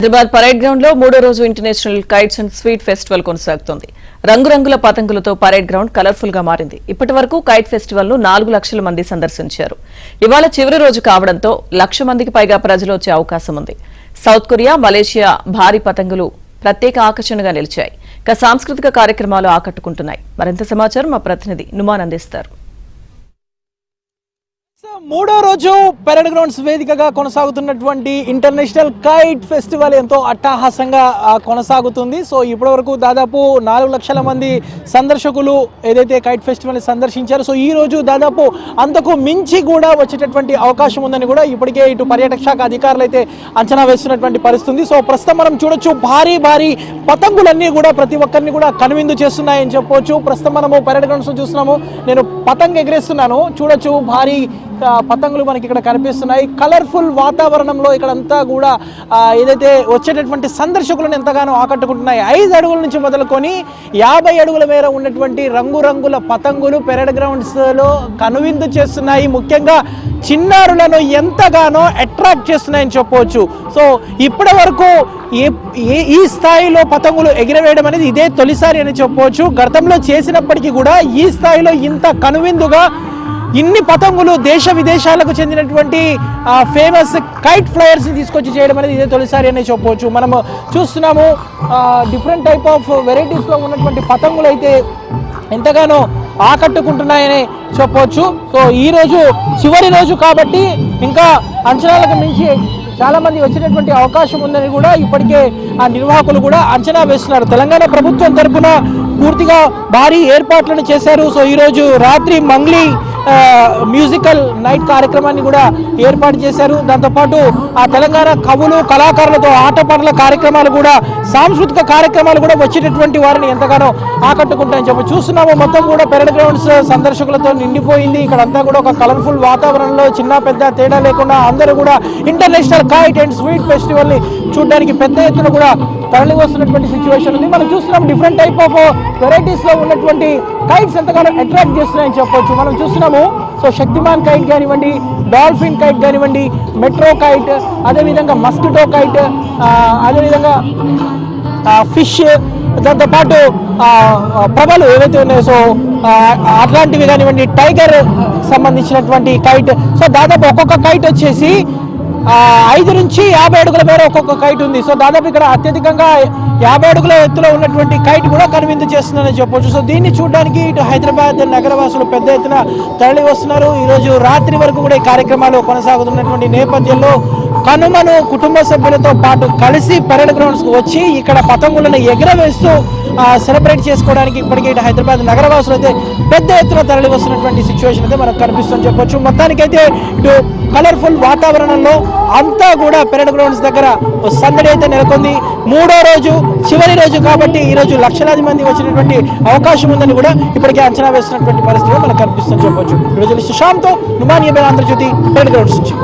Hyderabad parade ground లో మూడో రోజు international kites and sweet festival కొనసాగుతోంది. రంగురంగుల పతంగులతో పరేడ్ గ్రౌండ్ కలర్ఫుల్ గా మారింది. ఇప్పటి వరకు కైట్ ఫెస్టివల్ ను 4 లక్షల మంది సందర్శించారు. ఇవాళ చివరి రోజు కావడంతో 1 లక్ష మందికి పైగా ప్రజలు వచ్చే అవకాశం ఉంది. సౌత్ కొరియా, మలేషియా భారీ పతంగులు ప్రత్యేక ఆకర్షణగా నిలిచాయి. సాంస్కృతిక కార్యక్రమాలు ఆకట్టుకుంటున్నాయి. మరింత సమాచారం మా ప్రతినిధి నుమాన్ అందిస్తారు. మూడో రోజు పరేడ్ గ్రౌండ్స్ వేదికగా కొనసాగుతున్నటువంటి ఇంటర్నేషనల్ కైట్ ఫెస్టివల్ ఎంతో అట్టహాసంగా కొనసాగుతుంది. సో ఇప్పటి వరకు దాదాపు 4 లక్షల మంది సందర్శకులు ఏదైతే కైట్ ఫెస్టివల్ని సందర్శించారో సో ఈ రోజు దాదాపు అంతకు మించి కూడా వచ్చేటటువంటి అవకాశం ఉందని కూడా ఇప్పటికే ఇటు పర్యాటక శాఖ అధికారులు అయితే అంచనా వేస్తున్నటువంటి పరిస్థితి. సో ప్రస్తుతం మనం చూడొచ్చు భారీ పతంగులన్నీ కూడా ప్రతి ఒక్కరిని కూడా కనువిందు చేస్తున్నాయని చెప్పవచ్చు. ప్రస్తుతం మనము పరేడ్ గ్రౌండ్స్ చూస్తున్నాము. నేను పతంగ్ ఎగరేస్తున్నాను, చూడొచ్చు భారీ పతంగులు మనకి ఇక్కడ కనిపిస్తున్నాయి. కలర్ఫుల్ వాతావరణంలో ఇక్కడంతా కూడా ఏదైతే వచ్చేటటువంటి సందర్శకులను ఎంతగానో ఆకట్టుకుంటున్నాయి. 5 అడుగుల నుంచి మొదలుకొని 50 అడుగుల మేర ఉన్నటువంటి రంగురంగుల పతంగులు పరేడ్ గ్రౌండ్స్ లో కనువిందు చేస్తున్నాయి. ముఖ్యంగా చిన్నారులను ఎంతగానో అట్రాక్ట్ చేస్తున్నాయని చెప్పవచ్చు. సో ఇప్పటి వరకు ఈ స్థాయిలో పతంగులు ఎగిరవేయడం అనేది ఇదే తొలిసారి అని చెప్పవచ్చు. గతంలో చేసినప్పటికీ కూడా ఈ స్థాయిలో ఇంత కనువిందుగా ఇన్ని పతంగులు దేశ విదేశాలకు చెందినటువంటి ఫేమస్ కైట్ ఫ్లైయర్స్ తీసుకొచ్చి చేయడం అనేది ఇదే తొలిసారి అని చెప్పవచ్చు. మనము చూస్తున్నాము డిఫరెంట్ టైప్ ఆఫ్ వెరైటీస్లో ఉన్నటువంటి పతంగులు అయితే ఎంతగానో ఆకట్టుకుంటున్నాయని చెప్పవచ్చు. సో ఈరోజు చివరి రోజు కాబట్టి ఇంకా అంచనాలకు మించి చాలా మంది వచ్చేటటువంటి అవకాశం ఉందని కూడా ఇప్పటికే ఆ నిర్వాహకులు కూడా అంచనా వేస్తున్నారు. తెలంగాణ ప్రభుత్వం తరఫున పూర్తిగా భారీ ఏర్పాట్లను చేశారు. సో ఈరోజు రాత్రి మంగ్లీ మ్యూజికల్ నైట్ కార్యక్రమాన్ని కూడా ఏర్పాటు చేశారు. దాంతోపాటు ఆ తెలంగాణ కవులు కళాకారులతో ఆటపాటల కార్యక్రమాలు కూడా సాంస్కృతిక కార్యక్రమాలు కూడా వచ్చేటటువంటి వారిని ఎంతగానో ఆకట్టుకుంటాయని చెప్పి చూస్తున్నాము. మొత్తం కూడా పరేడ్ గ్రౌండ్స్ సందర్శకులతో నిండిపోయింది. ఇక్కడ అంతా కూడా ఒక కలర్ఫుల్ వాతావరణంలో చిన్న పెద్ద తేడా లేకుండా అందరూ కూడా international kite and sweet festival ని చూడడానికి పెద్ద ఎత్తున కూడా తరలి వస్తున్నటువంటి సిచ్యువేషన్ ఉంది. మనం చూస్తున్నాం డిఫరెంట్ టైప్ ఆఫ్ వెరైటీస్ లో ఉన్నటువంటి కైట్స్ ఎంతగానో అట్రాక్ట్ చేస్తున్నాయని చెప్పొచ్చు. మనం చూస్తున్నాము సో శక్తిమాన్ కైట్ కానివ్వండి, డాల్ఫిన్ కైట్ కానివ్వండి, మెట్రో కైట్, అదేవిధంగా మస్కిటో కైట్, అదేవిధంగా ఫిష్, దాంతోపాటు ప్రభలు ఏవైతే ఉన్నాయో సో అట్లాంటివి కానివ్వండి, టైగర్ సంబంధించినటువంటి కైట్. సో దాదాపు ఒక్కొక్క కైట్ వచ్చేసి 5 నుంచి 50 అడుగుల మేర ఒక్కొక్క కైట్ ఉంది. సో దాదాపు ఇక్కడ అత్యధికంగా 50 అడుగుల ఎత్తులో ఉన్నటువంటి కైట్ కూడా కనువిందు చేస్తుందని చెప్పొచ్చు. సో దీన్ని చూడడానికి ఇటు హైదరాబాద్ నగరవాసులు పెద్ద ఎత్తున తరలి వస్తున్నారు. ఈరోజు రాత్రి వరకు కూడా ఈ కార్యక్రమాలు కొనసాగుతున్నటువంటి నేపథ్యంలో కనుమను కుటుంబ సభ్యులతో పాటు కలిసి పరేడ్ గ్రౌండ్స్కి వచ్చి ఇక్కడ పతంగులను ఎగరవేస్తూ సెలబ్రేట్ చేసుకోవడానికి ఇప్పటికే ఇటు హైదరాబాద్ నగరవాసులు అయితే పెద్ద ఎత్తున తరలి వస్తున్నటువంటి సిచ్యువేషన్ అయితే మనకు కనిపిస్తుందని చెప్పొచ్చు. మొత్తానికైతే ఇటు కలర్ఫుల్ వాతావరణంలో అంతా కూడా పరేడ్ గ్రౌండ్స్ దగ్గర సందడి అయితే నెలకొంది. మూడో రోజు చివరి రోజు కాబట్టి ఈ రోజు లక్షలాది మంది వచ్చినటువంటి అవకాశం ఉందని కూడా ఇప్పటికే అంచనా వేస్తున్నటువంటి పరిస్థితి మనకు కనిపిస్తుందని చెప్పొచ్చు. ఈ రోజు శ్యామ్తో నుమాన్ ఆంధ్రజ్యోతి పరేడ్ గ్రౌండ్స్ నుంచి.